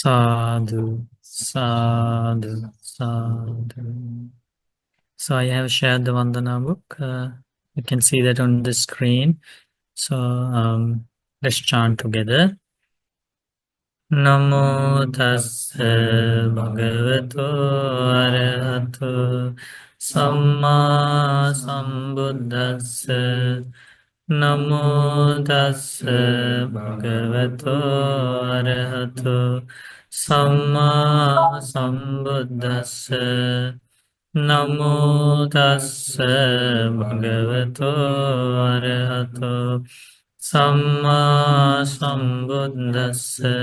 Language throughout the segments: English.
Sadhu, sadhu, sadhu. So I have shared the Vandana book. You can see that on the screen. So let's chant together. Namo tassa bhagavato arahato samma sambuddhassa. Namo tassa bhagavato arahato samma sambuddhassa. Namo tassa bhagavato arahato samma sambuddhassa.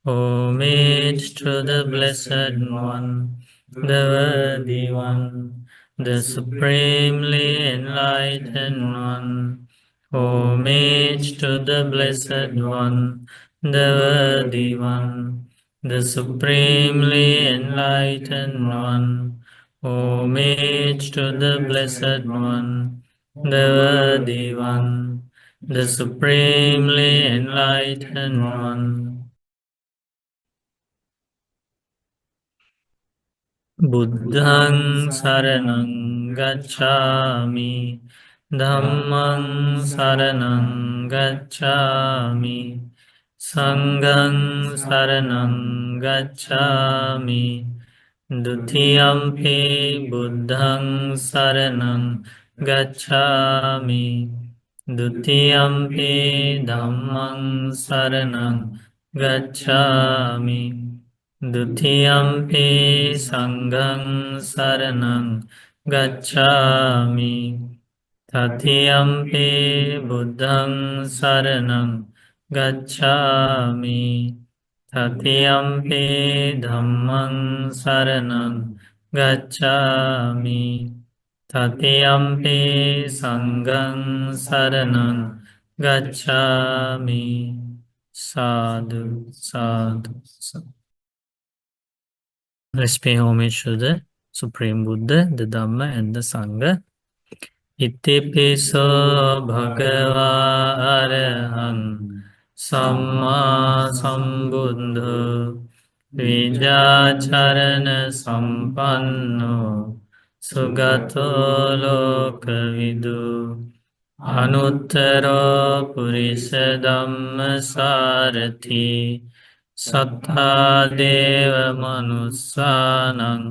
Homage to the Blessed One, the Worthy One, the Supremely Enlightened One. Homage to the Blessed One, the Worthy One, the Supremely Enlightened One. Homage to the Blessed One, the Worthy One, the Supremely Enlightened One. Buddhaṃ saraṇaṃ gacchāmi, Dhammaṃ saraṇaṃ gacchāmi, Saṅgham saraṇaṃ gacchāmi, Dutiyampi Buddhaṃ saraṇaṃ gacchāmi, Dutiyampi Dhammaṃ saraṇaṃ gacchāmi, Dutiyampi Saṅgham saraṇaṃ gacchāmi, Tatiyampi Buddhaṃ saraṇaṃ gacchāmi, Tatiyampi Dhammaṃ saraṇaṃ gacchāmi, Tatiyampi Saṅgham saraṇaṃ gacchāmi. Sadhu, sadhu, sadhu. Let's pay homage to the Supreme Buddha, the Dhamma, and the Sangha. Itipiso bhagava arahant samma sambuddho vijacharana sampanno sugato lokavidu anuttaro purisa dhamma sarathi sattha deva manussanam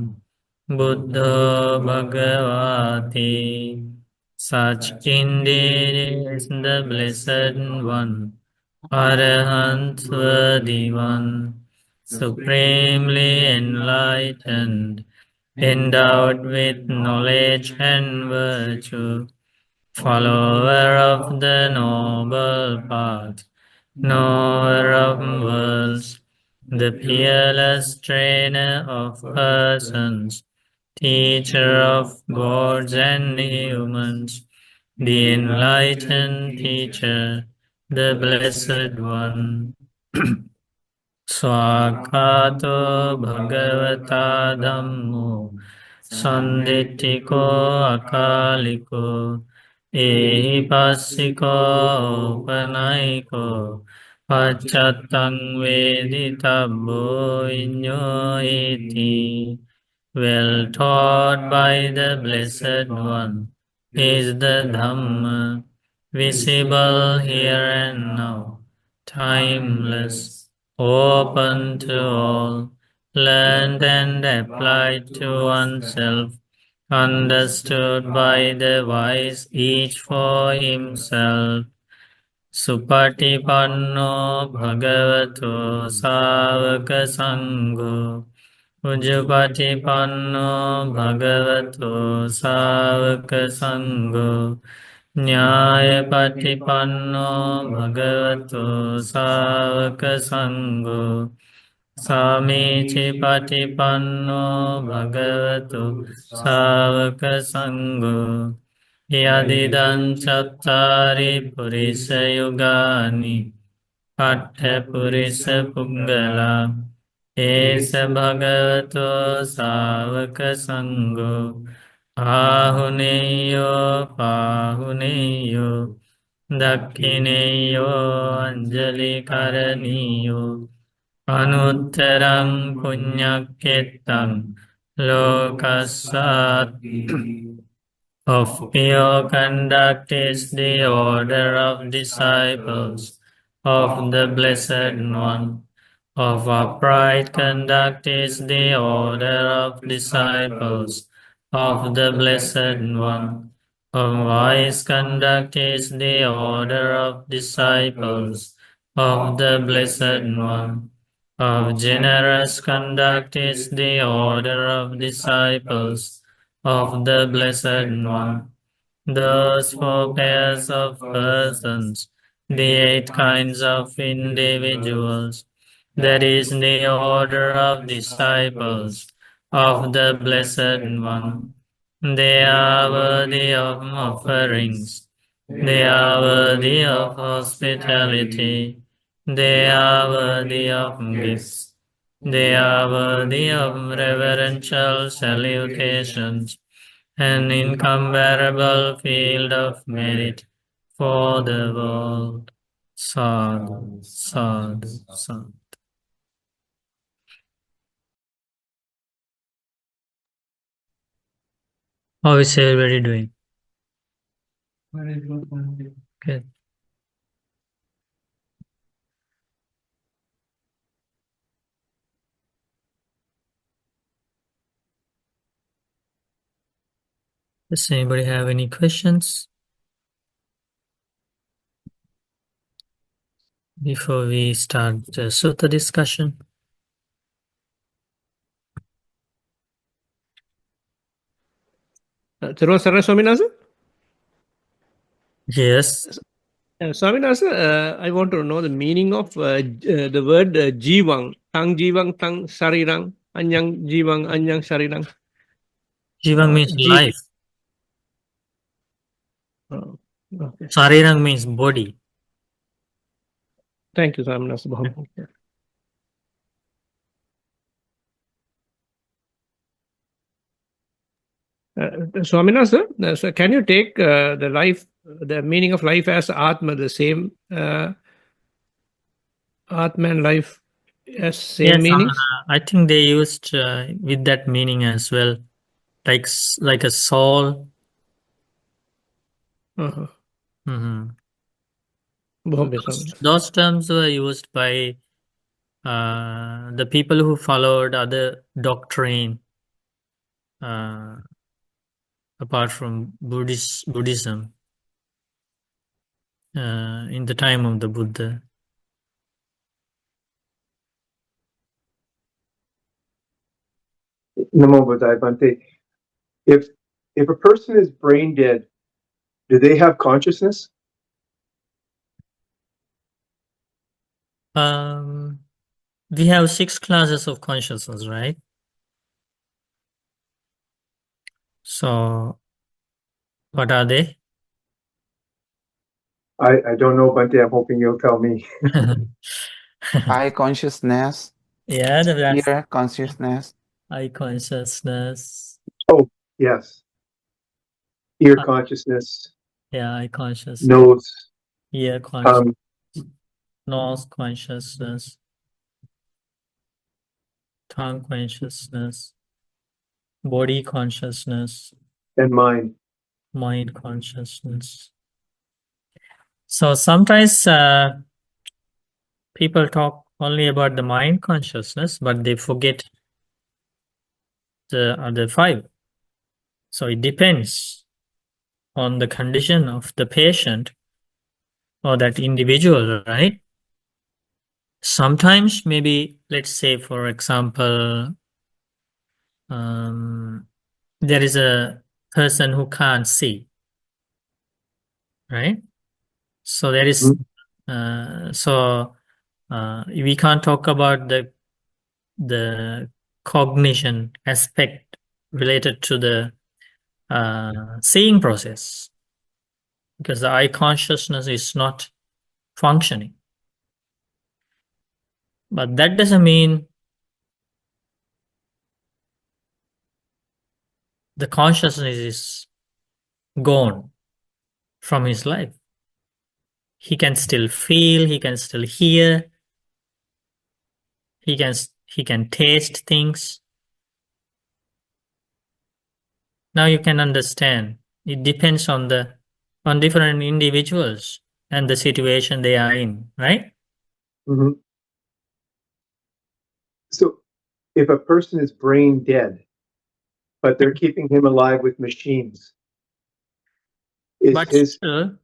buddho bhagavati. Such indeed is the Blessed One, Arahant Worthy One, supremely enlightened, endowed with knowledge and virtue, follower of the noble path, knower of worlds, the peerless trainer of persons, teacher of gods and humans, the enlightened teacher, the Blessed One. Swakato Bhagavata Dhammo Sanditthiko Akaliko Ehipassiko Upanayiko Pacchattaṃ Veditabbo Viñño iti. Well taught by the Blessed One is the Dhamma, visible here and now, timeless, open to all, learned and applied to oneself, understood by the wise each for himself. Supatipanno bhagavato sāvaka saṅgho Ujjapatipanno bhagavato sāvaka saṅgho Nyāyapatipanno bhagavato sāvaka saṅgho Samīcipatipanno bhagavato sāvaka saṅgho Yadidaṃ cattari purisa yugani Paṭṭha purisa puggala Esa bhagavato sāvaka saṅgho Āhuneyo pāhuneyo Dakhineyo anjali karaniyo Anuttarang punyakettam lokasat. Of pure conduct is the order of disciples of the Blessed One. Of upright conduct is the order of disciples of the Blessed One. Of wise conduct is the order of disciples of the Blessed One. Of generous conduct is the order of disciples of the Blessed One. Those four pairs of persons, the 8 kinds of individuals, that is the order of disciples of the Blessed One. They are worthy of offerings. They are worthy of hospitality. They are worthy of gifts. They are worthy of reverential salutations, an incomparable field of merit for the world. Sadhu, sadhu, sadhu. How is everybody doing? Good. Does anybody have any questions before we start the sutta discussion? Swaminasa? Yes. Swaminasa, I want to know the meaning of the word jivang. Tang jivang, tang sarirang, anyang jivang, anyang sarirang. Jiva means life. Okay. Sarirang means body. Thank you, Swaminasa. Swaminasa, so can you take the meaning of life as Atma, the same Atma and life as same Yes, meanings? I think they used with that meaning as well, like a soul. Uh-huh. Mhm. Bombay, Swaminasa. Those terms were used by the people who followed other doctrine apart from Buddhism in the time of the Buddha. Namo Buddhaya Bhante. If a person is brain dead, do they have consciousness? We have 6 classes of consciousness, right? So, what are they? I don't know, Bhante. I'm hoping you'll tell me. Eye consciousness, Yeah, that's ear consciousness, eye consciousness. Oh, yes. Ear consciousness, Yeah, eye consciousness, nose, ear consciousness, tongue, nose consciousness, tongue consciousness, body consciousness, and mind. mind consciousness. So sometimes people talk only about the mind consciousness, but they forget the other 5. So it depends on the condition of the patient or that individual, right? Sometimes maybe, let's say, for example, there is a person who can't see, right? So there is, we can't talk about the cognition aspect related to the seeing process because the eye consciousness is not functioning. But that doesn't mean the consciousness is gone from his life. He can still feel, he can still hear, He can taste things. Now you can understand. It depends on different individuals and the situation they are in, right? Hmm. So if a person is brain dead, but they're keeping him alive with machines, is But his still,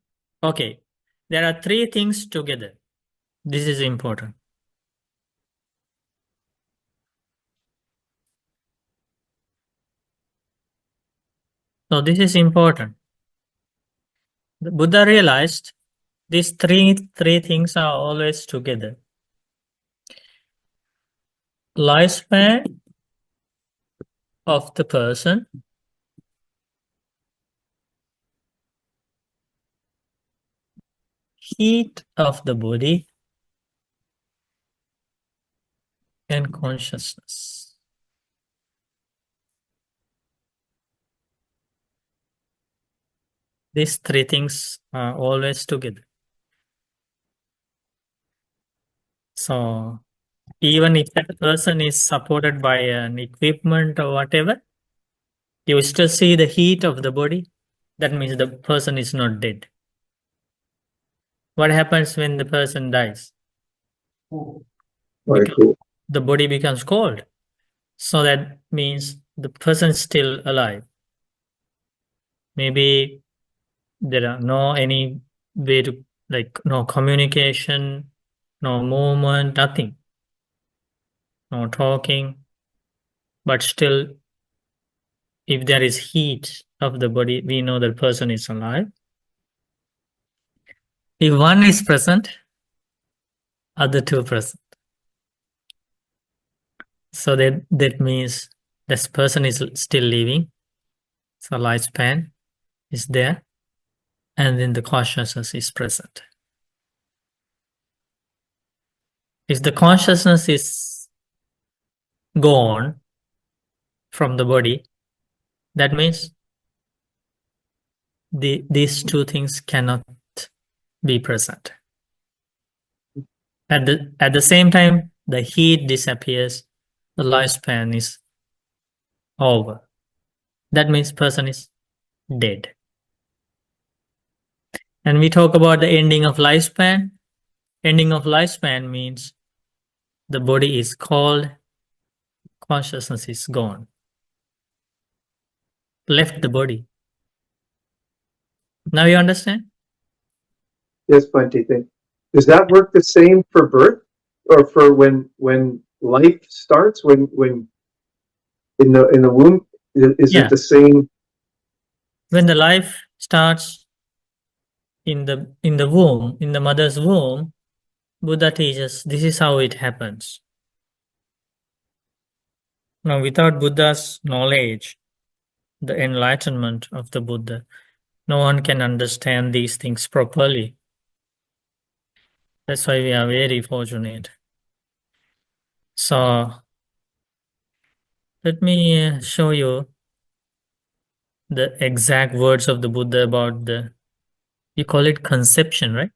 okay, there are three things together. This is important. So this is important. The Buddha realized these three things are always together. Lifespan of the person, heat of the body, and consciousness. These three things are always together. So even if that person is supported by an equipment or whatever, you will still see the heat of the body. That means the person is not dead. What happens when the person dies? very Because cool? the body becomes cold. So that means the person is still alive. Maybe there are no any way to, like, no communication, no movement, nothing, no talking, but still if there is heat of the body, we know the person is alive. If one is present, other two present. So that means this person is still living. So lifespan is there, and then the consciousness is present. If the consciousness is gone from the body, that means these two things cannot be present. At the same time, the heat disappears, the lifespan is over. That means person is dead. And we talk about the ending of lifespan. Ending of lifespan means the body is cold, consciousness is gone, left the body. Now you understand? Yes, Plenty thing. Does that work the same for birth, or for when life starts? When in the womb, is Yeah. it the same? When the life starts in the womb, in the mother's womb, Buddha teaches this is how it happens. Now, without Buddha's knowledge, the enlightenment of the Buddha, no one can understand these things properly. That's why we are very fortunate. So, let me show you the exact words of the Buddha about you call it conception, right?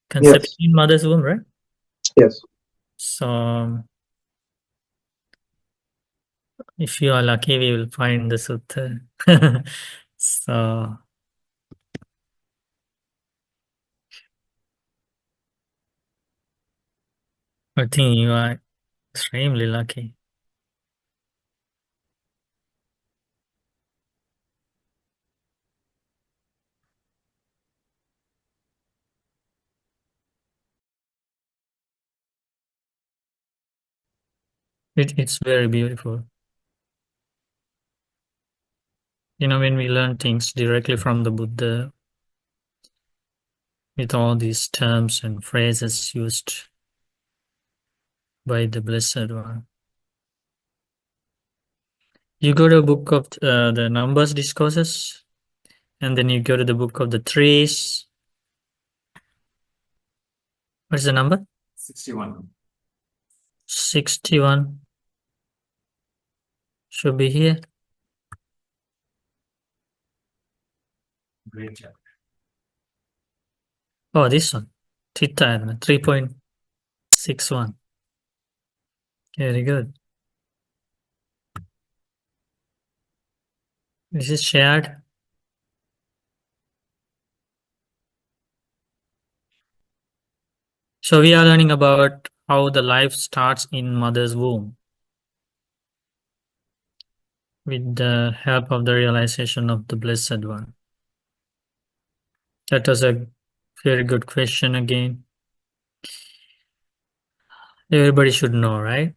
Conception Yes, in mother's womb, right? yes. So, if you are lucky, we will find the sutta. So, I think you are extremely lucky. It's very beautiful. You know, when we learn things directly from the Buddha, with all these terms and phrases used by the Blessed One. You go to a book of the Numbers Discourses, and then you go to the book of the trees. What's the number? 61. 61. Should be here. Great job. Oh, this one. Titthāyatanasutta 3.61. Very good. This is shared. So we are learning about how the life starts in mother's womb with the help of the realization of the Blessed One. That was a very good question again. Everybody should know, right?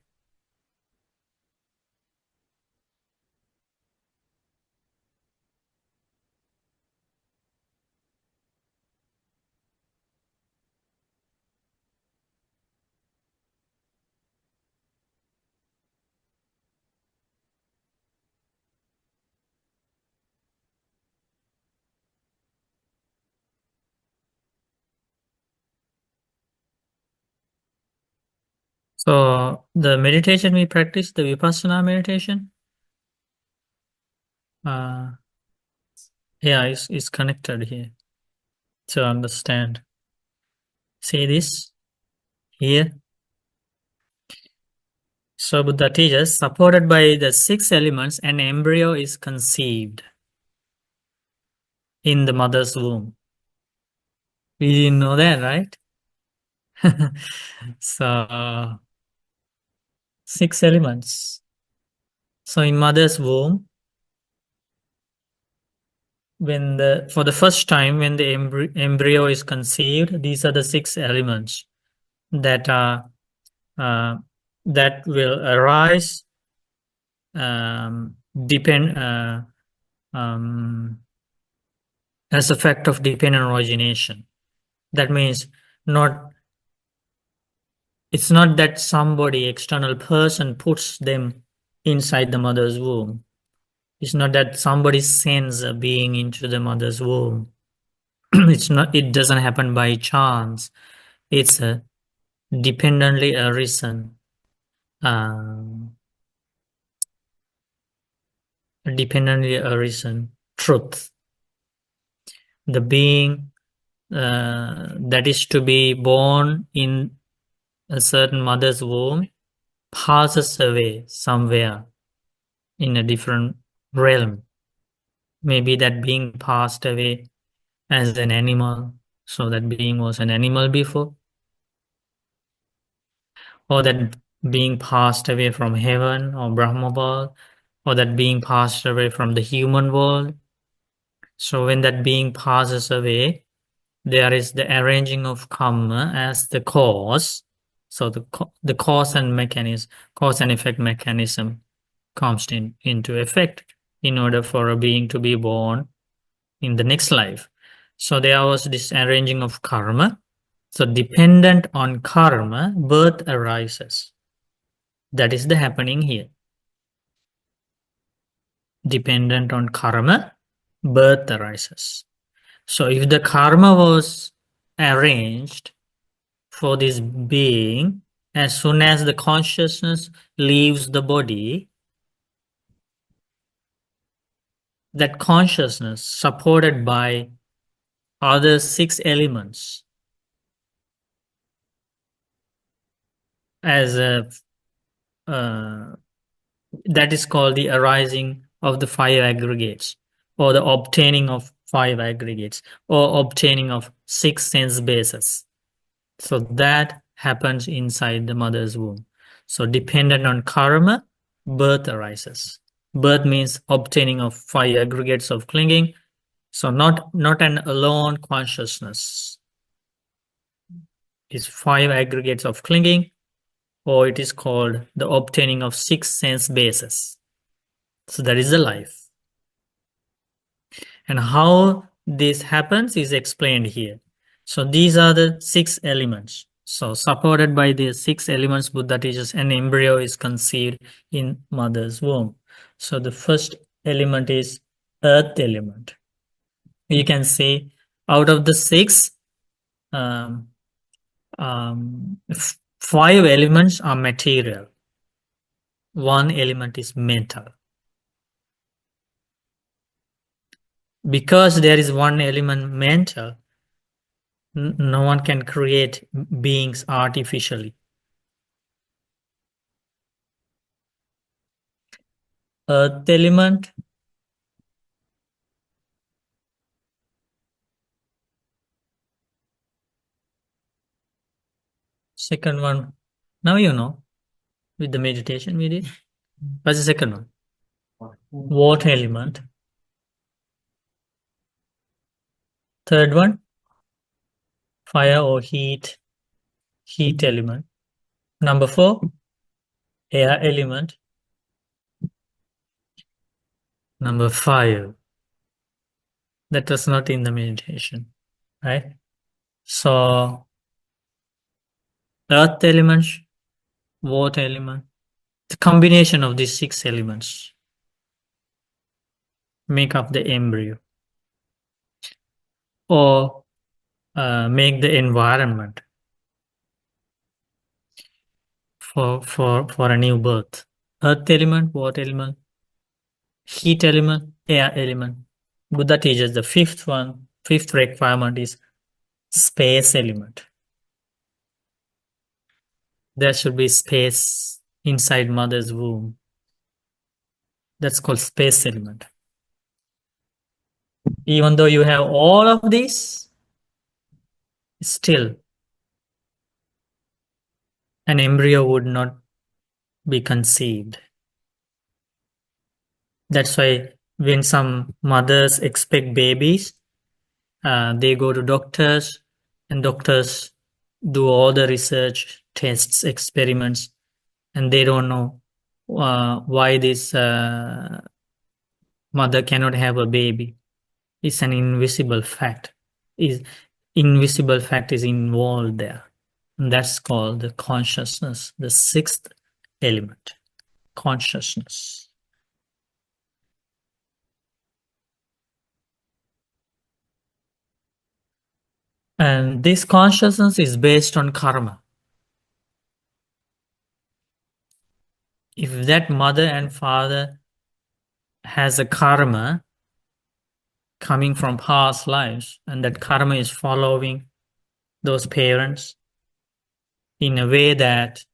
So the meditation we practice, the Vipassana meditation, yeah, is connected here to understand. See this here. So Buddha teaches, supported by the 6 elements, an embryo is conceived in the mother's womb. We didn't know that, right? So 6 elements. So in mother's womb, for the first time when the embryo is conceived, these are the 6 elements that are that will arise depend as a fact of dependent origination. That means it's not that somebody, external person, puts them inside the mother's womb. It's not that somebody sends a being into the mother's womb. It doesn't happen by chance. It's a dependently arisen truth. The being that is to be born in a certain mother's womb passes away somewhere in a different realm. Maybe that being passed away as an animal, so that being was an animal before, or that being passed away from heaven or Brahma world, or that being passed away from the human world. So when that being passes away, there is the arranging of karma as the cause. So the cause and effect mechanism comes into effect in order for a being to be born in the next life. So there was this arranging of karma. So dependent on karma, birth arises. That is the happening here. Dependent on karma, birth arises. So if the karma was arranged for this being, as soon as the consciousness leaves the body, that consciousness, supported by other 6 elements, as a that is called the arising of the 5 aggregates, or the obtaining of 5 aggregates, or obtaining of 6 sense bases. So that happens inside the mother's womb. So dependent on karma, birth arises. Birth means obtaining of 5 aggregates of clinging. So not an alone consciousness. It's 5 aggregates of clinging, or it is called the obtaining of 6 sense bases. So that is the life. And how this happens is explained here. So these are the 6 elements. So supported by the 6 elements, Buddha teaches an embryo is conceived in mother's womb. So the first element is earth element. You can see out of the 6, 5 elements are material. 1 element is mental. Because there is 1 element mental, no one can create beings artificially. earth element, second one, now you know, with the meditation we did. What's the second one? Water element. Third one, fire or heat element. Number 4, air element. Number 5, that was not in the meditation, right? So, earth element, water element, the combination of these 6 elements make up the embryo or make the environment for a new birth. Earth element, water element, heat element, air element. Buddha teaches the fifth requirement is space element. There should be space inside mother's womb. That's called space element. Even though you have all of these, still an embryo would not be conceived. That's why when some mothers expect babies, they go to doctors, and doctors do all the research, tests, experiments, and they don't know why this mother cannot have a baby. It's an invisible fact. Invisible fact is involved there. And that's called the consciousness, the 6th element, consciousness. And this consciousness is based on karma. If that mother and father has a karma coming from past lives, and that karma is following those parents in a way that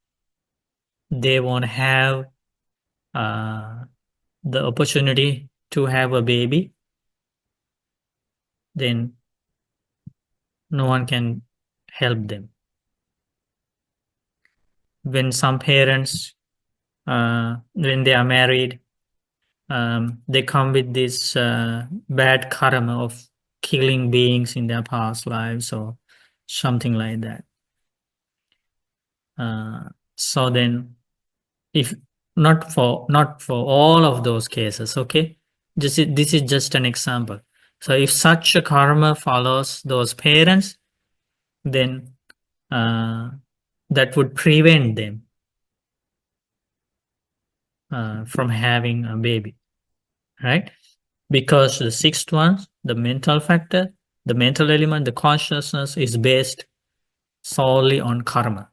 they won't have the opportunity to have a baby, then no one can help them. When some parents, when they are married, they come with this bad karma of killing beings in their past lives or something like that. So then, if not for all of those cases, okay, this is just an example. So if such a karma follows those parents, then that would prevent them from having a baby, right? Because the 6th one, the mental factor, the mental element, the consciousness is based solely on karma.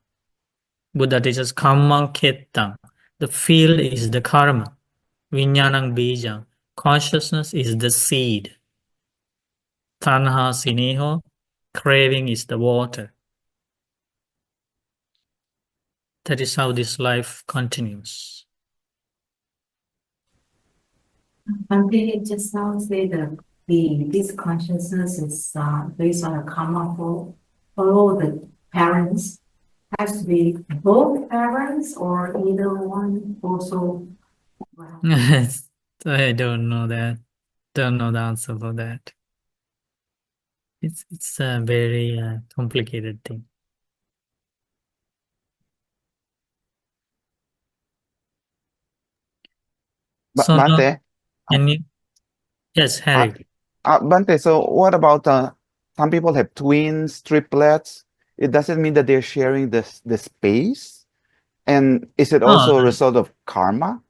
Buddha teaches kammang kettam. The field is the karma. Viññānaṁ bījaṁ. Consciousness is the seed. Tanha sineho. Craving is the water. That is how this life continues. It just now say that this consciousness is based on a karma follow the parents. Has to be both parents or either one also. I don't know that. Don't know the answer for that. It's a very complicated thing. So now, Bante, can you? Yes, Harry. Bante, so what about some people have twins, triplets? It doesn't mean that they're sharing the space? And is it also a result of karma?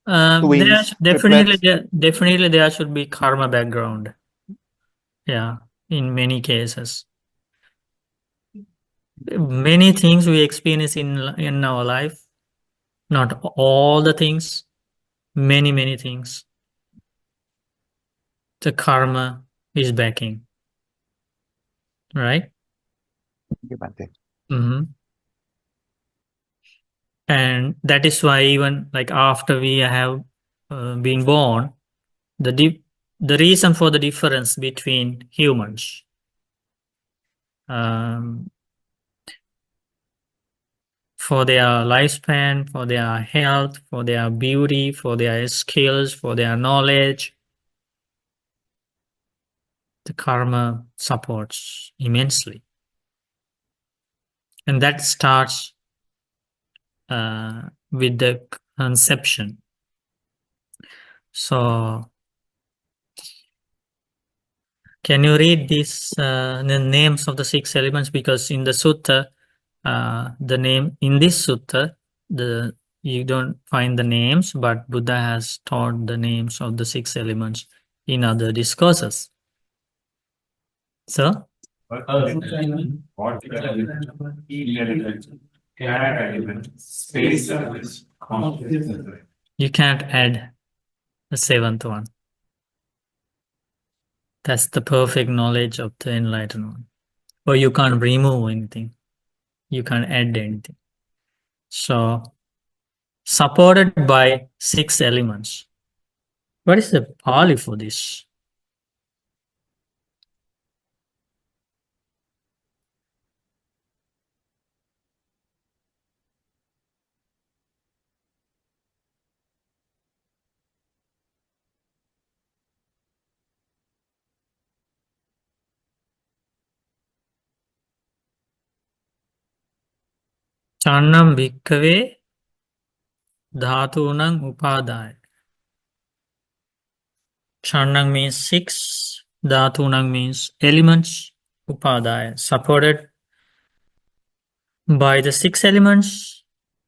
Twins, Definitely triplets? there should be karma background. Yeah, in many cases. Many things we experience in our life, not all the things, many things. The karma is backing, right? Okay, Bante. And that is why even like after we have being born, the reason for the difference between humans, for their lifespan, for their health, for their beauty, for their skills, for their knowledge, the karma supports immensely. And that starts with the conception. So, can you read these the names of the 6 elements? Because in the sutta, the name in this sutta, you don't find the names, but Buddha has taught the names of the 6 elements in other discourses. So, Particle element, air element, space element, consciousness. you can't add the 7th one. That's the perfect knowledge of the enlightened one. Or you can't remove anything. You can't add anything. So, supported by 6 elements. What is the Pali for this? Channam bhikkave dhātūnaṁ upādāya. Channam means 6, dhātūnaṁ means elements, upādāya, supported by the 6 elements,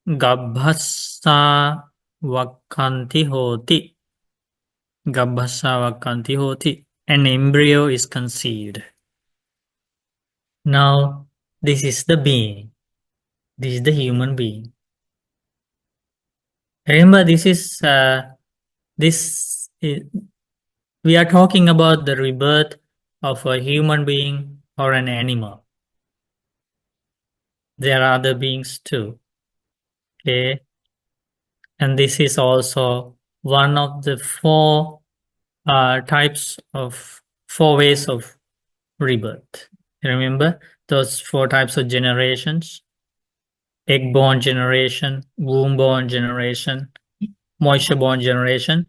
gabbhassa vakkanti hoti. Gabbhassa vakkanti hoti. An embryo is conceived. Now, this is the being. This is the human being. Remember, we are talking about the rebirth of a human being or an animal. There are other beings too. Okay. And this is also one of the 4 ways of rebirth. Remember those 4 types of generations? Egg-born generation, womb-born generation, moisture-born generation,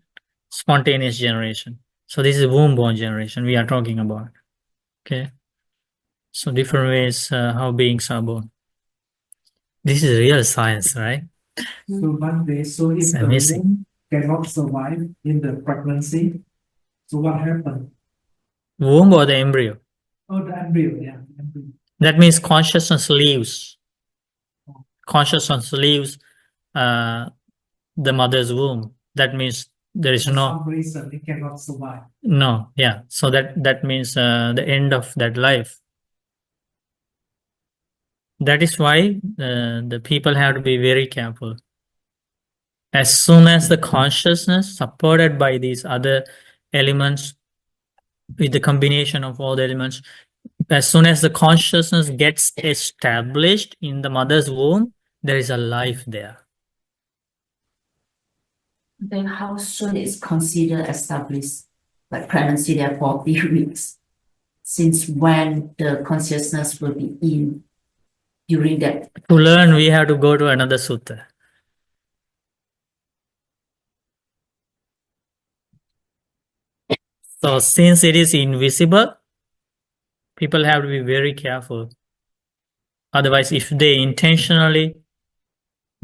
spontaneous generation. So this is womb-born generation we are talking about. Okay. So different ways how beings are born. This is real science, right? So one way, so if It's the amazing. womb cannot survive in the pregnancy, so what happened? Womb or the embryo? Oh, the embryo, yeah, embryo. That means consciousness leaves. Consciousness leaves the mother's womb. That means there is For no, some reason, it cannot survive. no, yeah. So that means the end of that life. That is why the people have to be very careful. As soon as the consciousness supported by these other elements, with the combination of all the elements, as soon as the consciousness gets established in the mother's womb, there is a life there. Then how soon is considered established, like pregnancy, there 40 weeks? Since when the consciousness will be in during that? To learn, we have to go to another sutta. So since it is invisible, people have to be very careful. Otherwise, if they intentionally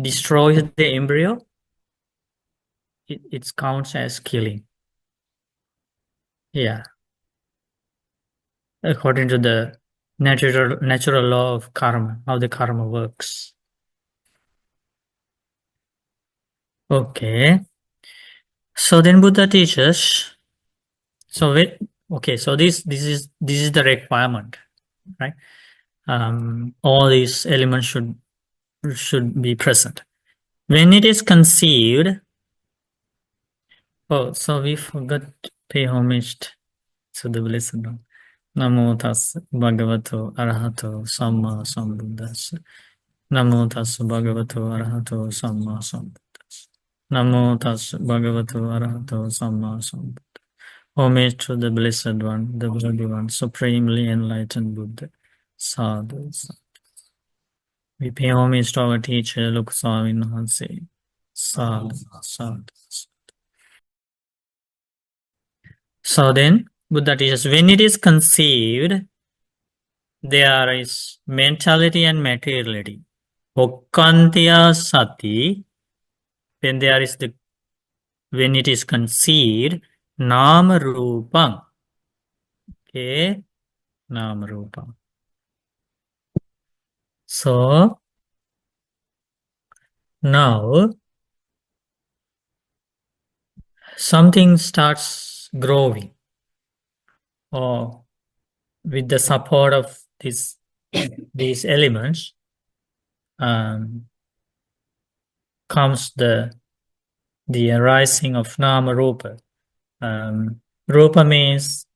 destroy the embryo, it counts as killing. Yeah. According to the natural law of karma, how the karma works. Okay. So then Buddha teaches. So this is the requirement, right? All these elements should be present. When it is conceived, so we forgot to pay homage to the Blessed One. Namo tassa bhagavato arahato samma sambuddhassa. Namo tassa bhagavato arahato samma sambuddhassa. Namo Tassa Bhagavato Arahato Samma Sambuddhassa. Homage to the Blessed One, the Worthy One, Supremely Enlightened Buddha. Sadhu, sadhu. We pay homage to our teacher, Luk Swami Hanse. Sadhu, sadhu. So then, Buddha teaches, when it is conceived, there is mentality and materiality. Okkantiya sati, when there is when it is conceived, nama rupam. Okay, nama rupam. So now something starts growing, or with the support of these elements comes the arising of nama rupa. Rupa means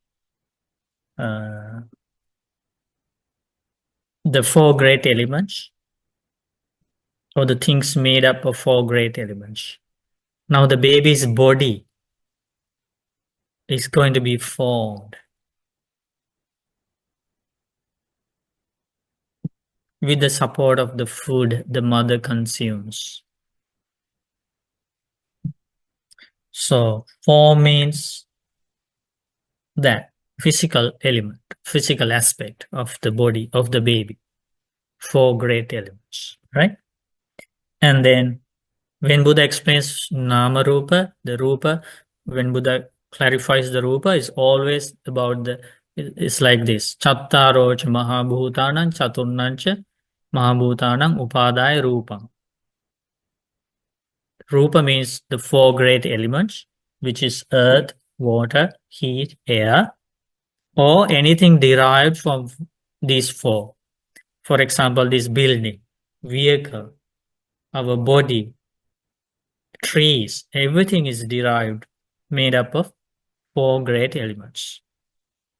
the four great elements, or the things made up of four great elements. Now the baby's body is going to be formed with the support of the food the mother consumes. So form means that physical element, physical aspect of the body of the baby. Four great elements, right? And then when Buddha explains nama rupa, the rupa, when Buddha clarifies the rupa, is always about it's like this. Chattarocha mahabhutanam chaturnancha mahabhutanam upadaya rupam. Rupa means the four great elements, which is earth, water, heat, air, or anything derived from these four. For example, this building, vehicle, our body, trees, everything is derived, made up of four great elements.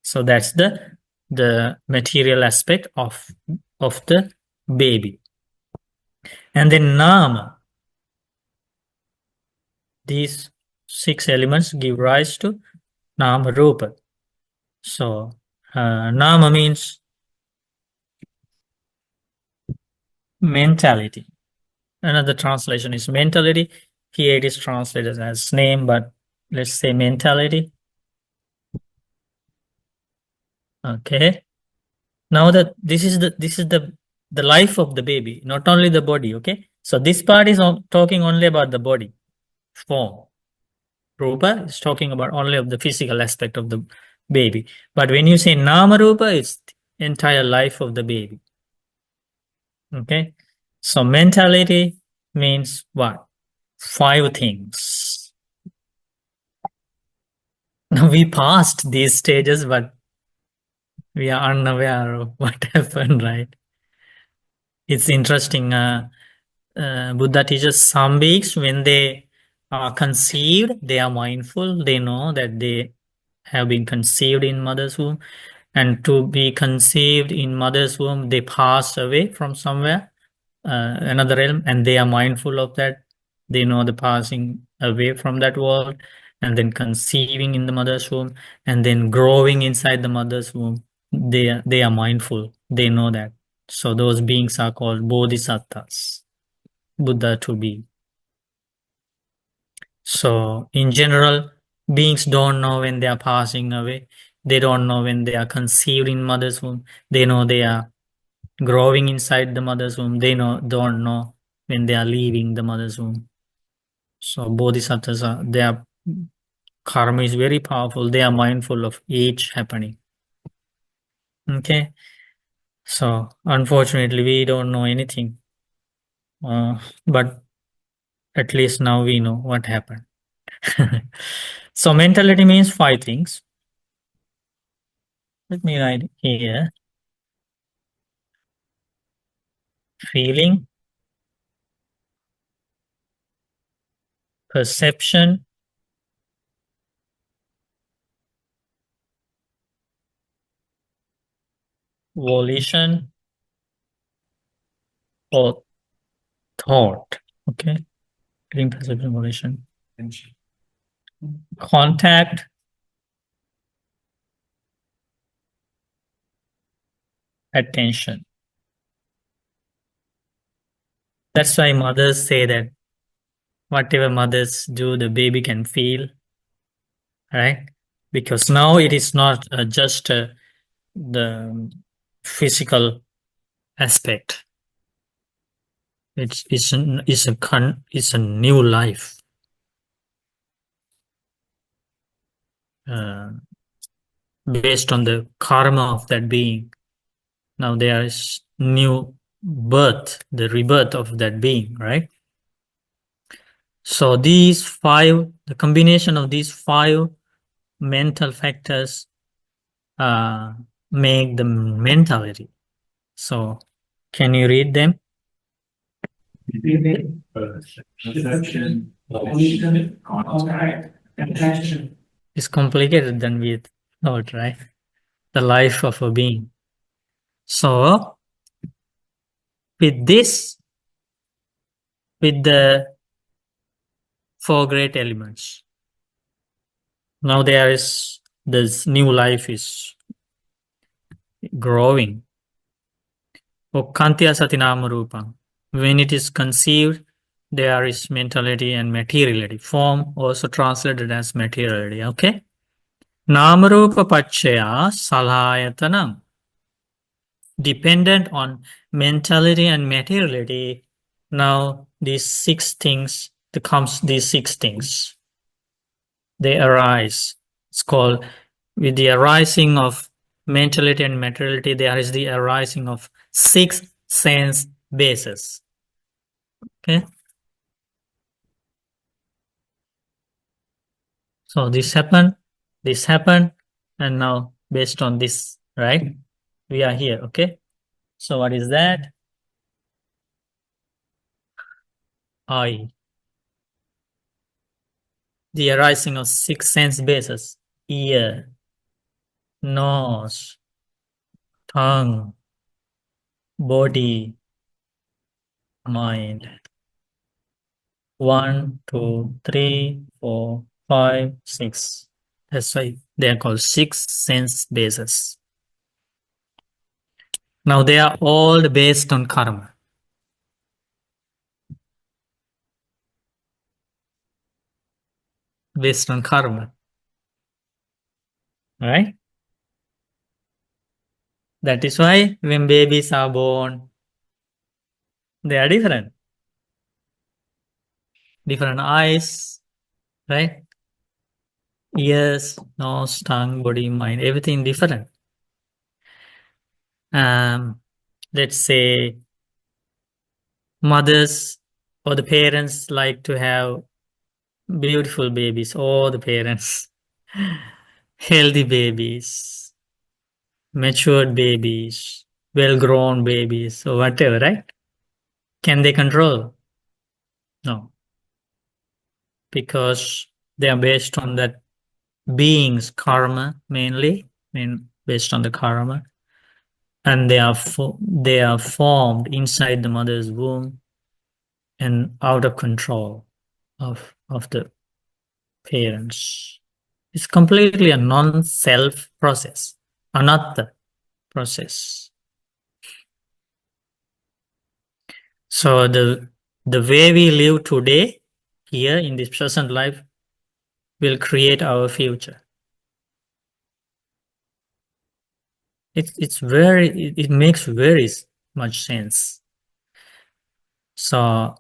So that's the material aspect of the baby. And then nama, these six elements give rise to nama rupa. So nama means mentality. Another translation is mentality. Here it is translated as name, but let's say mentality. Okay. Now that this is the life of the baby, not only the body. Okay. So this part is talking only about the body, form. Rupa is talking about only of the physical aspect of the baby. But when you say nama rupa, it's the entire life of the baby. Okay. So mentality means what? Five things. Now we passed these stages, but we are unaware of what happened, right? It's interesting. Buddha teaches some beings, when they are conceived, they are mindful. They know that they have been conceived in mother's womb. And to be conceived in mother's womb, they pass away from somewhere, another realm, and they are mindful of that. They know the passing away from that world, and then conceiving in the mother's womb, and then growing inside the mother's womb. They are mindful. They know that. So those beings are called bodhisattvas, Buddha to be. So in general, beings don't know when they are passing away. They don't know when they are conceived in mother's womb. They know they are growing inside the mother's womb. They don't know when they are leaving the mother's womb. So bodhisattvas their karma is very powerful. They are mindful of each happening. Okay. So unfortunately, we don't know anything. But at least now we know what happened. So mentality means five things. Let me write here. Feeling, perception, volition, or thought. Okay. dream perception volition. Contact, attention. That's why mothers say that whatever mothers do, the baby can feel, right? Because now it is not just the physical aspect. It's a new life. Based on the karma of that being. Now there is new birth, the rebirth of that being, right? So these five, the combination of these five mental factors make the mentality. So can you read them? Feeling, Perception, volition, contact, attention. It's complicated than we thought, right? The life of a being. So with this, with the four great elements, now there is this new life is growing. Okantya satinama rupam. When it is conceived, there is mentality and materiality. Form also translated as materiality. Okay. Namarupa pachaya salhayatanam. Dependent on mentality and materiality. Now these six things, these six things, they arise. It's called, with the arising of mentality and materiality, there is the arising of six sense bases. Okay. So this happened, and now based on this, right? We are here. Okay. So what is that? I. The arising of six sense bases: ear, nose, tongue, body, mind. 1, 2, 3, 4, 5, 6. That's why they are called six sense bases. Now they are all based on karma. Based on karma. Right? That is why when babies are born, they are different. Different eyes, right? Ears, nose, tongue, body, mind, everything different. Let's say mothers or the parents like to have beautiful babies, all the parents, healthy babies, matured babies, well-grown babies, or whatever, right? Can they control? No. Because they are based on that being's karma mainly, based on the karma. And they are formed inside the mother's womb and out of control of the parents. It's completely a non-self process, anatta process. So the way we live today, here in this present life, will create our future. It makes very much sense. So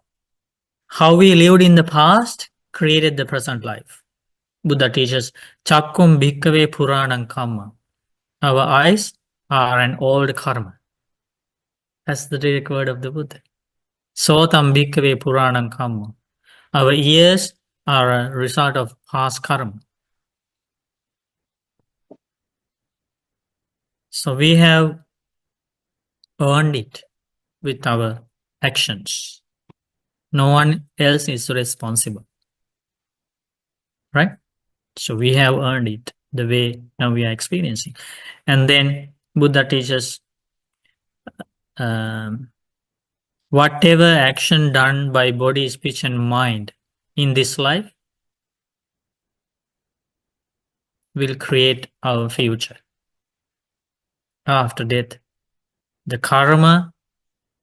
how we lived in the past created the present life. Buddha teaches, Chakkum bhikkhave puranam kamma. Our eyes are an old karma. That's the direct word of the Buddha. Sotam bhikkhave puranam kamma. Our ears are a result of past karma. So we have earned it with our actions. No one else is responsible. Right? So we have earned it the way now we are experiencing. And then Buddha teaches whatever action done by body, speech, and mind in this life will create our future. After death, the karma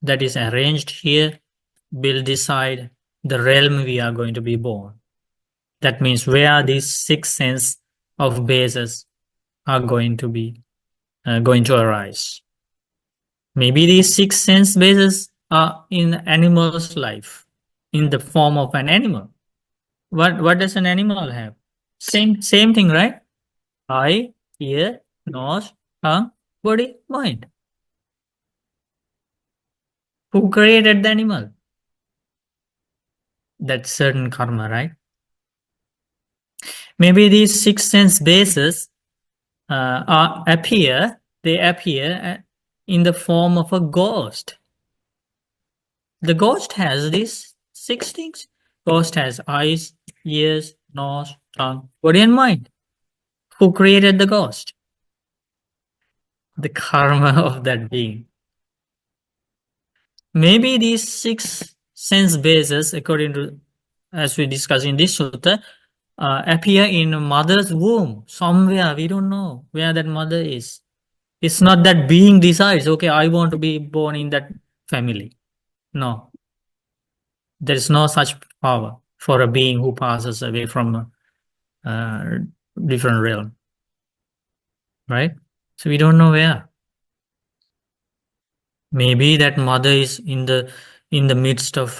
that is arranged here will decide the realm we are going to be born. That means where these 6 sense of bases are going to arise. Maybe these 6 sense bases are in animal's life, in the form of an animal. What does an animal have? Same thing, right? Eye, ear, nose, tongue, body, mind. Who created the animal? That's certain karma, right? Maybe these 6 sense bases appear in the form of a ghost. The ghost has these 6 things. Ghost has eyes, ears, nose, tongue, body, and mind. Who created the ghost? The karma of that being. Maybe these 6 sense bases, according to, as we discussed in this sutta, appear in mother's womb somewhere. We don't know where that mother is. It's not that being decides, okay, I want to be born in that family. No. There is no such power for a being who passes away from a different realm. Right? So we don't know where. Maybe that mother is in the midst of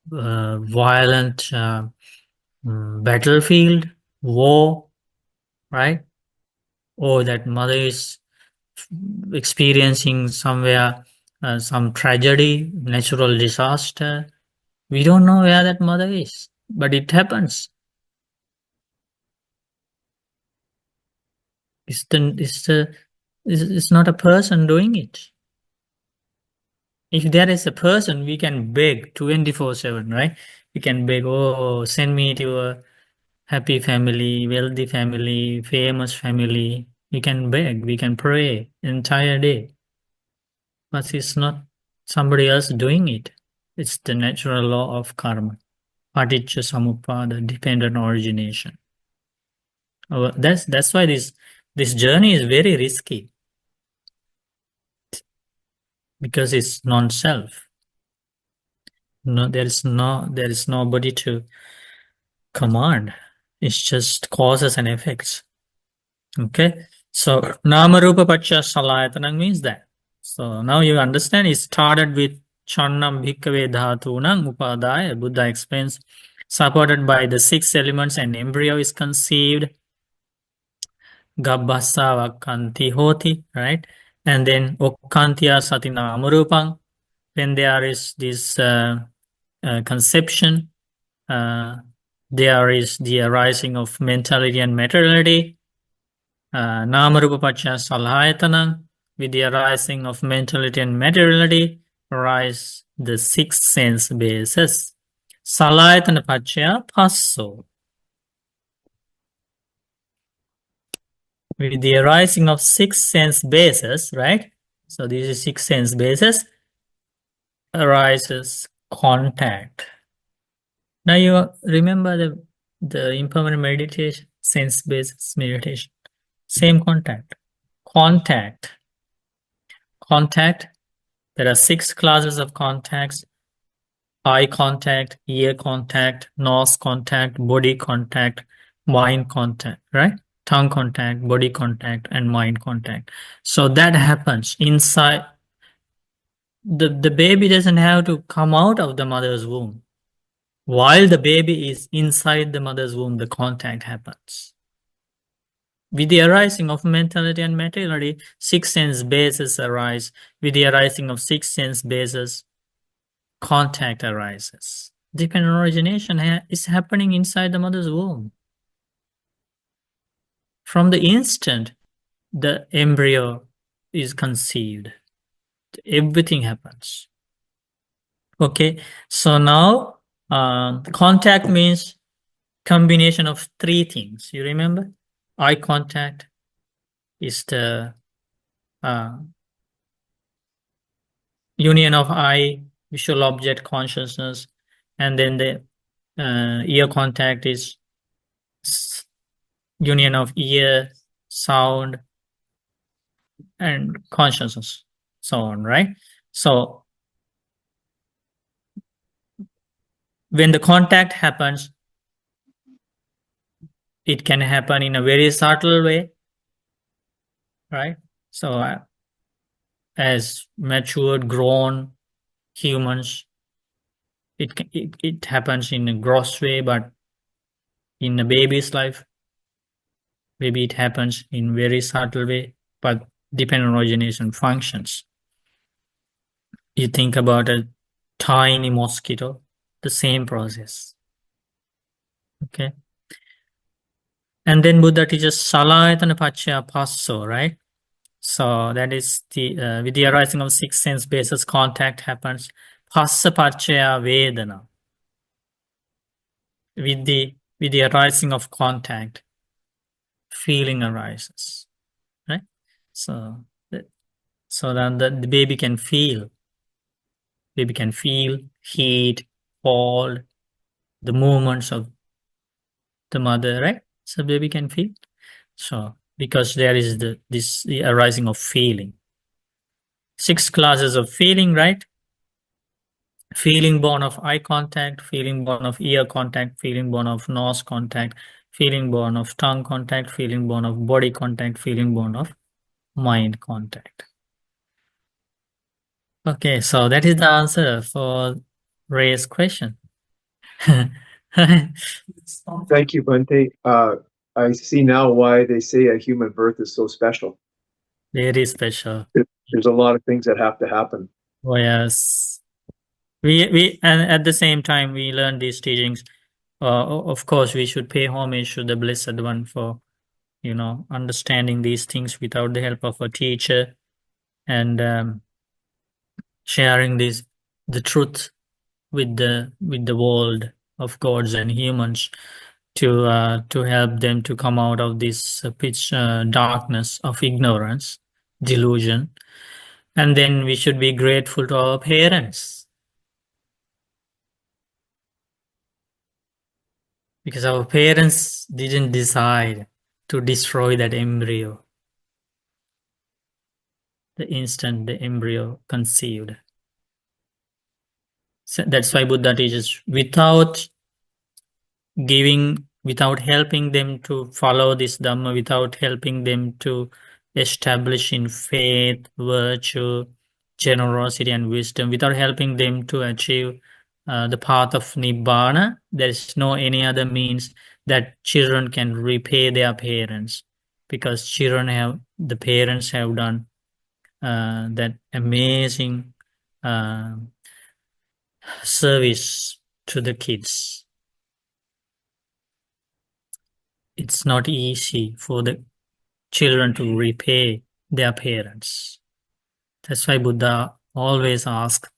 violent battlefield, war, right? Or that mother is experiencing somewhere some tragedy, natural disaster. We don't know where that mother is, but it happens. It's not a person doing it. If there is a person, we can beg 24/7, right? We can beg, oh, send me to a happy family, wealthy family, famous family. We can beg, we can pray entire day. But it's not somebody else doing it. It's the natural law of karma. Paticca samuppada, dependent origination. That's why this journey is very risky. Because it's non-self. No, there is nobody to command. It's just causes and effects. Okay, so nama rupa paccaya salayatanam means that. So now you understand. It started with channam bhikkhave dhatunam upadaya. Buddha explains, supported by the 6 elements, an embryo is conceived. Gabbasa vakkanti hoti, right? And then okkantiya sati namarupang. When there is this conception, there is the arising of mentality and materiality. Namarupa paccaya salayatanam. With the arising of mentality and materiality, arise the 6 sense bases. Salayatana paccaya passo. With the arising of 6 sense bases, right? So these are 6 sense bases, arises contact. Now you remember the impermanent meditation, sense basis meditation. Same contact. Contact. There are 6 classes of contacts: eye contact, ear contact, nose contact, body contact, mind contact, right? Tongue contact, body contact, and mind contact. So that happens inside. The baby doesn't have to come out of the mother's womb. While the baby is inside the mother's womb, the contact happens. With the arising of mentality and materiality, 6 sense bases arise. With the arising of 6 sense bases, contact arises. Dependent origination is happening inside the mother's womb. From the instant the embryo is conceived, everything happens. Okay, so now contact means combination of 3 things. You remember? Eye contact is the union of eye, visual object consciousness, and then the ear contact is union of ear, sound, and consciousness, so on, right? So when the contact happens, it can happen in a very subtle way, right? So as matured, grown humans, it happens in a gross way, but in a baby's life, maybe it happens in very subtle way, but depending on origination functions. You think about a tiny mosquito, the same process. Okay. And then Buddha teaches Titthāyatanasutta Passo, right? So that is the with the arising of six sense bases, contact happens. Passa Paccaya Vedana. With the arising of contact, feeling arises, right? So then the baby can feel. Baby can feel heat, cold, the movements of the mother, right? So baby can feel. So because there is the arising of feeling. 6 classes of feeling, right? Feeling born of eye contact, feeling born of ear contact, feeling born of nose contact, feeling born of tongue contact, feeling born of body contact, feeling born of mind contact. Okay, so that is the answer for Ray's question. Thank you, Bhante. I see now why they say a human birth is so special. Very special. There's a lot of things that have to happen. Oh yes. We and at the same time we learn these teachings. Of course, we should pay homage to the Blessed One for, understanding these things without the help of a teacher, and sharing the truth with the world of gods and humans to help them to come out of this pitch darkness of ignorance, delusion, and then we should be grateful to our parents. Because our parents didn't decide to destroy that embryo the instant the embryo conceived. So that's why Buddha teaches without helping them to follow this Dhamma, without helping them to establish in faith, virtue, generosity, and wisdom, without helping them to achieve the path of Nibbana, there is no any other means that children can repay their parents, because the parents have done that amazing service to the kids. It's not easy for the children to repay their parents. That's why Buddha always asks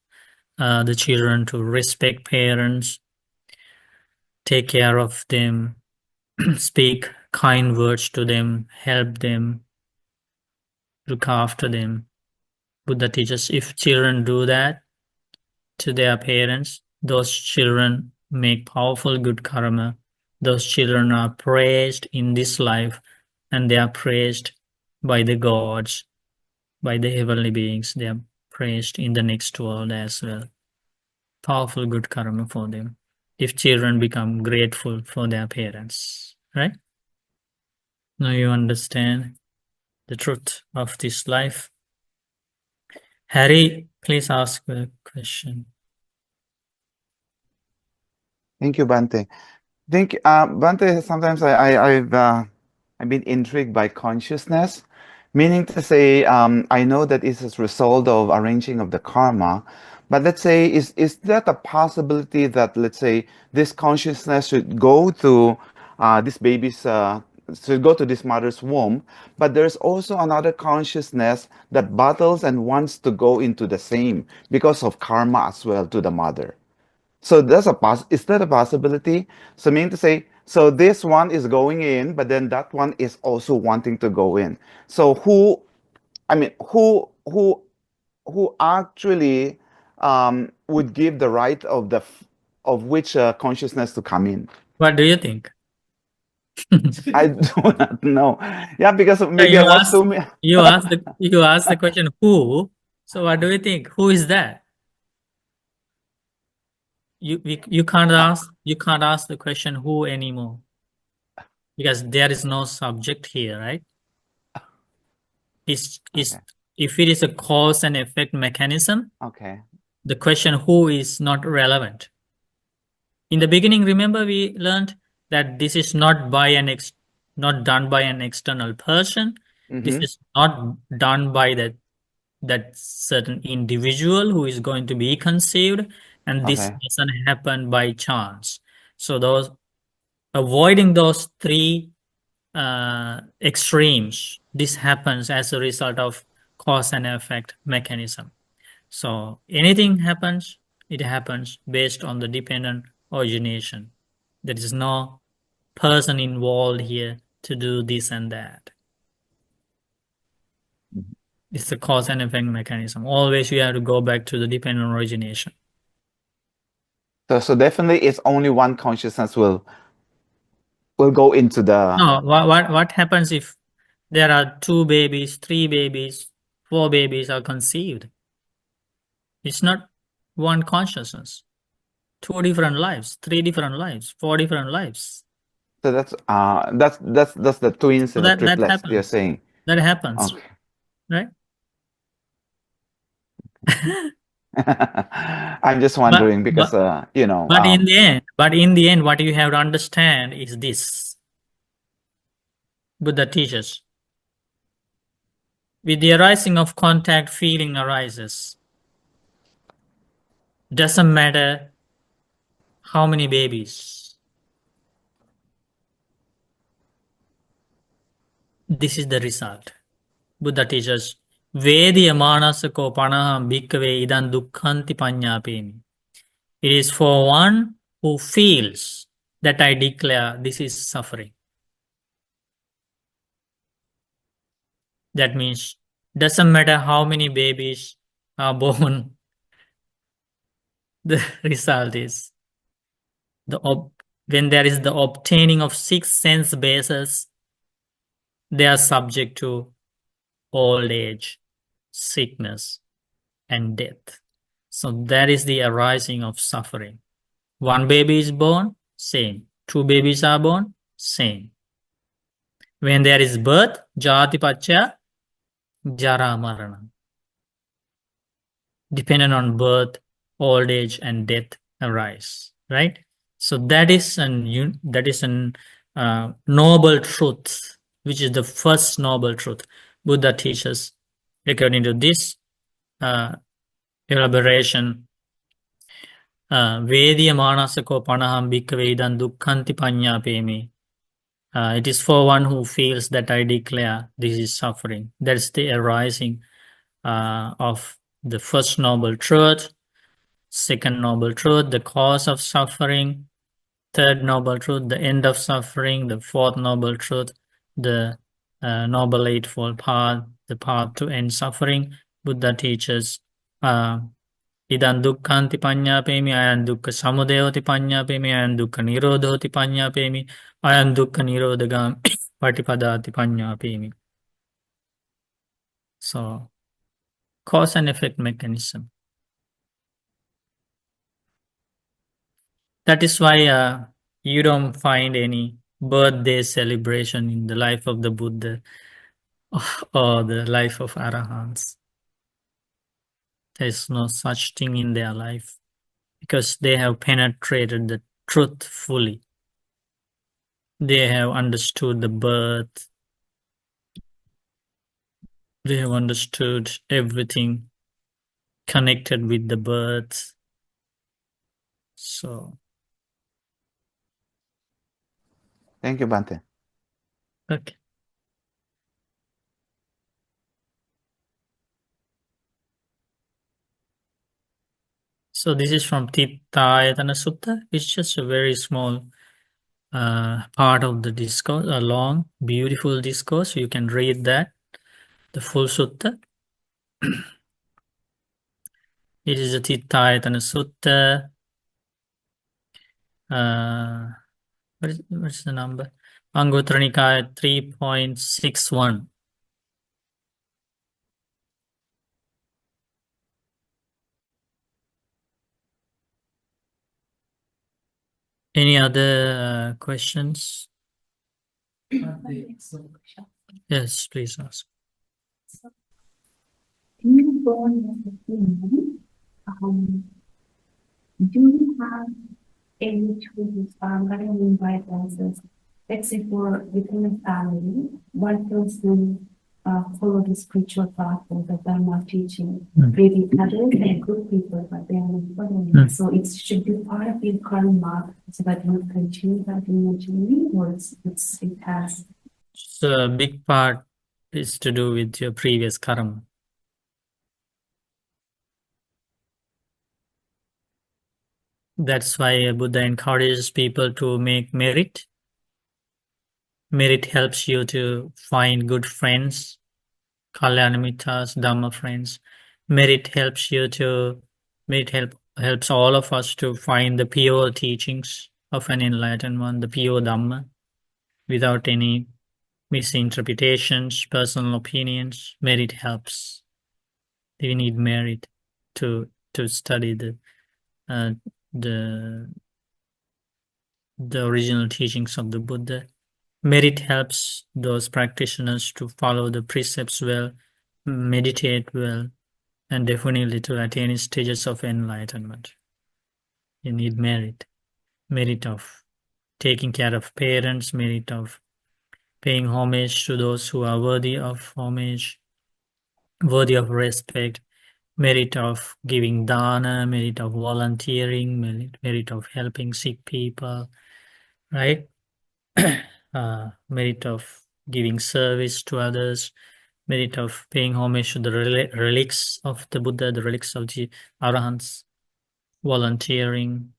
the children to respect parents, take care of them, speak kind words to them, help them, look after them. Buddha teaches if children do that to their parents, those children make powerful good karma. Those children are praised in this life, and they are praised by the gods, by the heavenly beings. They are praised in the next world as well. Powerful good karma for them if children become grateful for their parents, right? Now you understand the truth of this life. Harry, please ask a question. Thank you, Bante. Bante, sometimes I've been intrigued by consciousness, meaning to say, I know that it's a result of arranging of the karma, but let's say, is that a possibility that, let's say, this consciousness should go to should go to this mother's womb, but there's also another consciousness that battles and wants to go into the same because of karma as well to the mother. So is that a possibility? So meaning to say, so this one is going in, but then that one is also wanting to go in. So who actually would give the right of of which consciousness to come in. What do you think? I do not know. Yeah, because maybe you I watched asked- too many. You asked the question who. So what do you think? Who is that? You can't ask the question who anymore, because there is no subject here, right? Is Okay. If it is a cause and effect mechanism, Okay. the question who is not relevant. In the beginning, remember we learned that this is not not done by an external person. This Mhm. is not done by that certain individual who is going to be conceived, and this Okay. doesn't happen by chance. So avoiding those three extremes, this happens as a result of cause and effect mechanism. So anything happens, it happens based on the dependent origination. There is no person involved here to do this and that. Mhm. It's the cause and effect mechanism. Always you have to go back to the dependent origination. So definitely it's only one consciousness will go into the No, what happens if there are 2 babies, 3 babies, 4 babies are conceived? It's not one consciousness. 2 different lives, 3 different lives, 4 different lives. so that's the twins So and the that triplets happens. you're saying. That happens, Okay. right? I'm just wondering because you know But in the end, what you have to understand is this. Buddha teaches. With the arising of contact, feeling arises. Doesn't matter how many babies. This is the result. Buddha teaches, Vediya manasako panaham bhikkhave idan dukkhanti panyapemi. It is for one who feels that I declare this is suffering. That means, doesn't matter how many babies are born, the result is when there is the obtaining of 6 sense bases, they are subject to old age, sickness, and death. So that is the arising of suffering. 1 baby is born, same. 2 babies are born, same. When there is birth, jati pacca, jara marana. Dependent on birth, old age, and death arise, right? So that is an noble truth, which is the first noble truth Buddha teaches. According to this elaboration, Vediya manasako panaham bhikkhave idan dukkhanti panyapemi. It is for one who feels that I declare this is suffering. That's the arising of the first noble truth. Second noble truth, the cause of suffering. Third noble truth, the end of suffering. The fourth noble truth, the noble eightfold path, the path to end suffering. Buddha teaches idan dukkhanti panyapemi, ayan dukkha samudayoti panyapemi, ayan dukkha nirodhoti panyapemi, ayan dukkha nirodhagam patipadati panyapemi. So, cause and effect mechanism. That is why you don't find any birthday celebration in the life of the Buddha or the life of Arahants. There is no such thing in their life because they have penetrated the truth fully. They have understood the birth. They have understood everything connected with the birth. So, Thank you, Bante. okay. So this is from Titthāyatanasutta. It's just a very small part of the discourse, a long, beautiful discourse. You can read that, the full sutta. It is a Titthāyatanasutta. What's the number? Anguttara Nikaya 3.61. Any other questions? Yes, please ask. You born as a human, do you have any choices regarding invite answers, except for within the family, one person follow the spiritual path or the Dharma teaching, maybe others and good people, but they are not following. So it should be part of your karma so that you continue that eventually, or it has. So a big part is to do with your previous karma. That's why Buddha encourages people to make merit. Merit helps you to find good friends, Kalyanamittas, Dhamma friends. Merit helps helps all of us to find the pure teachings of an enlightened one, the pure Dhamma, without any misinterpretations, personal opinions. Merit helps. We need merit to study the original teachings of the Buddha. Merit helps those practitioners to follow the precepts well, meditate well, and definitely to attain stages of enlightenment. You need merit. Merit of taking care of parents, merit of paying homage to those who are worthy of homage, worthy of respect, merit of giving dana, merit of volunteering, merit of helping sick people, right? Merit of giving service to others, merit of paying homage to the relics of the Buddha, the relics of the Arahants, volunteering,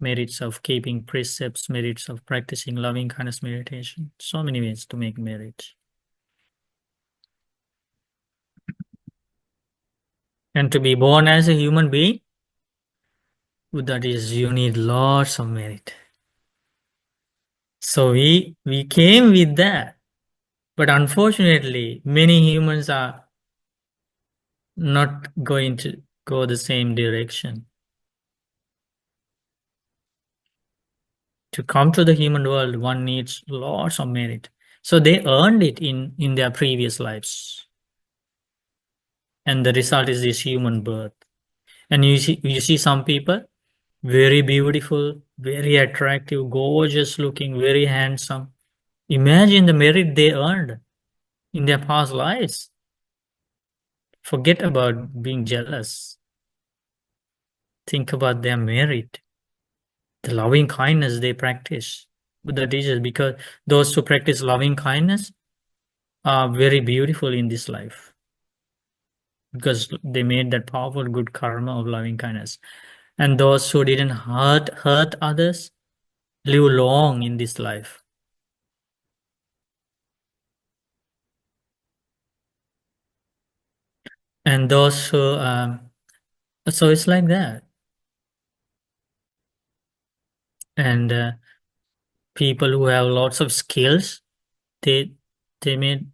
merits of keeping precepts, merits of practicing loving kindness meditation. So many ways to make merit. And to be born as a human being, that is, you need lots of merit. So we came with that. But unfortunately, many humans are not going to go the same direction. To come to the human world, one needs lots of merit. So they earned it in their previous lives. And the result is this human birth. And you see some people, very beautiful, very attractive, gorgeous looking, very handsome. Imagine the merit they earned in their past lives. Forget about being jealous. Think about their merit, the loving kindness they practice. Buddha teaches, because those who practice loving kindness are very beautiful in this life, because they made that powerful good karma of loving kindness. And those who didn't hurt others live long in this life. And those who, so it's like that. And people who have lots of skills, they made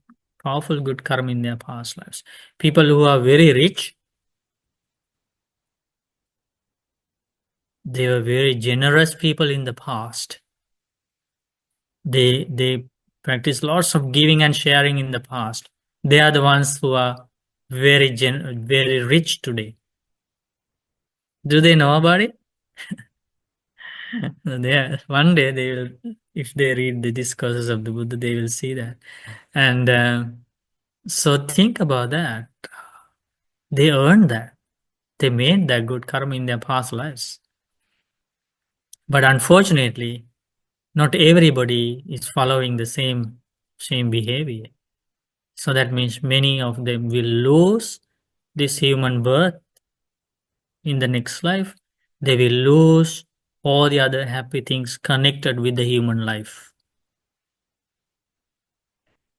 powerful good karma in their past lives. People who are very rich, they were very generous people in the past. They practice lots of giving and sharing in the past. They are the ones who are very rich today. Do they know about it? One day they will, if they read the discourses of the Buddha, they will see that. And so think about that. They earned that. They made that good karma in their past lives. But unfortunately, not everybody is following the same behavior. So that means many of them will lose this human birth in the next life. They will lose all the other happy things connected with the human life.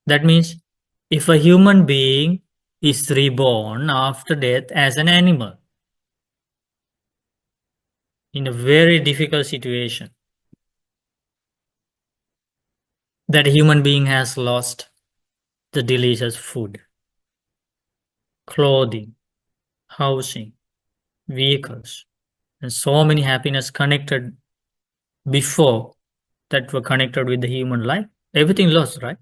That means if a human being is reborn after death as an animal in a very difficult situation, that a human being has lost the delicious food, clothing, housing, vehicles, and so many happiness connected before that were connected with the human life. Everything lost, right?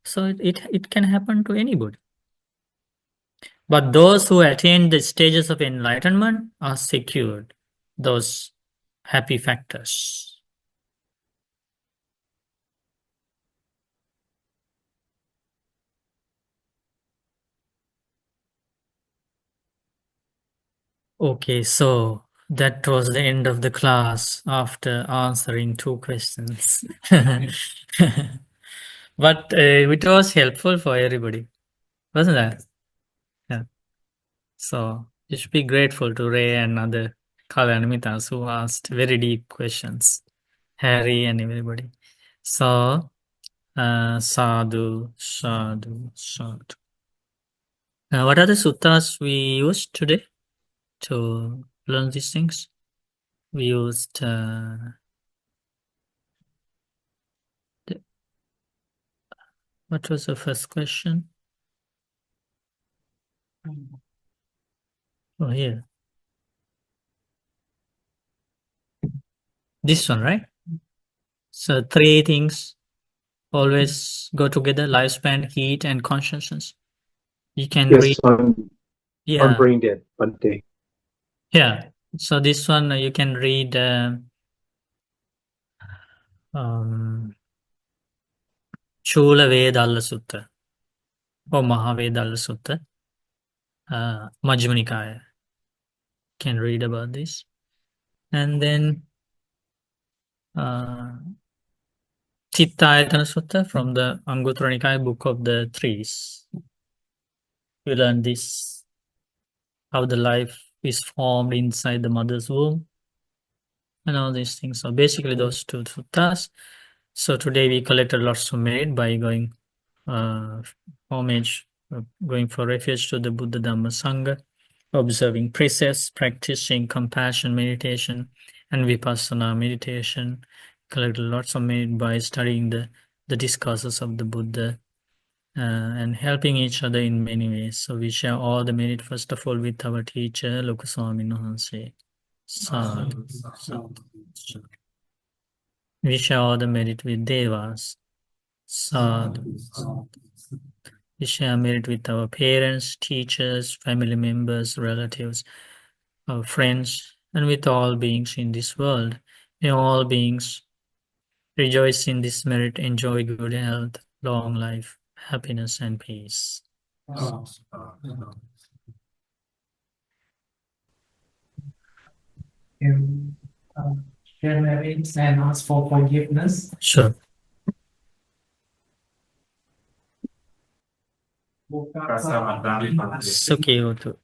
So it can happen to anybody. But those who attain the stages of enlightenment are secured those happy factors. Okay, so that was the end of the class after answering 2 questions. But it was helpful for everybody, wasn't that? Yeah. So you should be grateful to Ray and other Kalyanimittas who asked very deep questions, Harry and everybody. So, sadhu, sadhu, sadhu. What are the suttas we used today to learn these things? We used what was the first question? Oh, here. This one, right? So 3 things always go together: lifespan, heat, and consciousness. You can read. Yes, on Yeah. brain dead, Bante. Yeah. So this one you can read Chula Vedalla Sutta or Mahavedalla Sutta, Majjhima Nikaya. Can read about this. And then Titthāyatanasutta from the Anguttara Nikaya, Book of the Trees. We learn this, how the life is formed inside the mother's womb and all these things. So basically those 2 suttas. So today we collected lots of merit by going homage, going for refuge to the Buddha Dhamma Sangha, observing precepts, practicing compassion meditation and vipassana meditation. Collected lots of merit by studying the discourses of the Buddha and helping each other in many ways. So we share all the merit first of all with our teacher, Loka Swamin Wahanse. Sadhu, sadhu, sadhu. We share all the merit with Devas. Sadhu, sadhu. We share merit with our parents, teachers, family members, relatives, our friends, and with all beings in this world. May all beings rejoice in this merit, enjoy good health, long life, happiness, and peace. Share merits and ask for forgiveness. Sure. Sukhi hotu.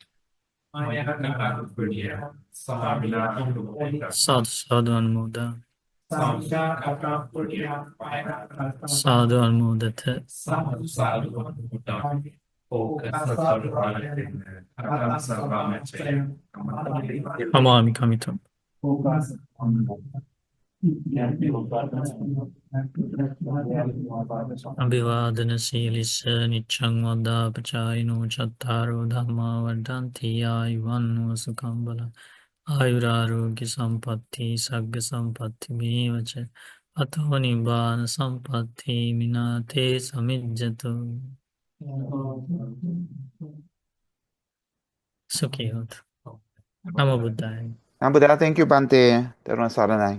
Sadhu, sadhu anmoda. Sadhu anmodata. Amami kamitam. Abhivadana silisa niccang vada pachayino chattaro dhamma vadanti ayuvanno sukhambala ayurarogya sampatti sagga sampatti mevacha ato nibbana sampatti minate samijjato. Sukhi hotu. Namo Buddhaya. Buddha, thank you, Bante. Teruna Saranai.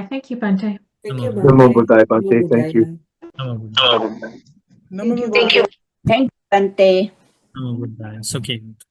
Thank you, Bante. Thank you, Namo Bante. Buddhaya, Bante. Thank you. Namo Buddhaya. Thank you, Bante. Namo Buddhaya. Sukhi hotu.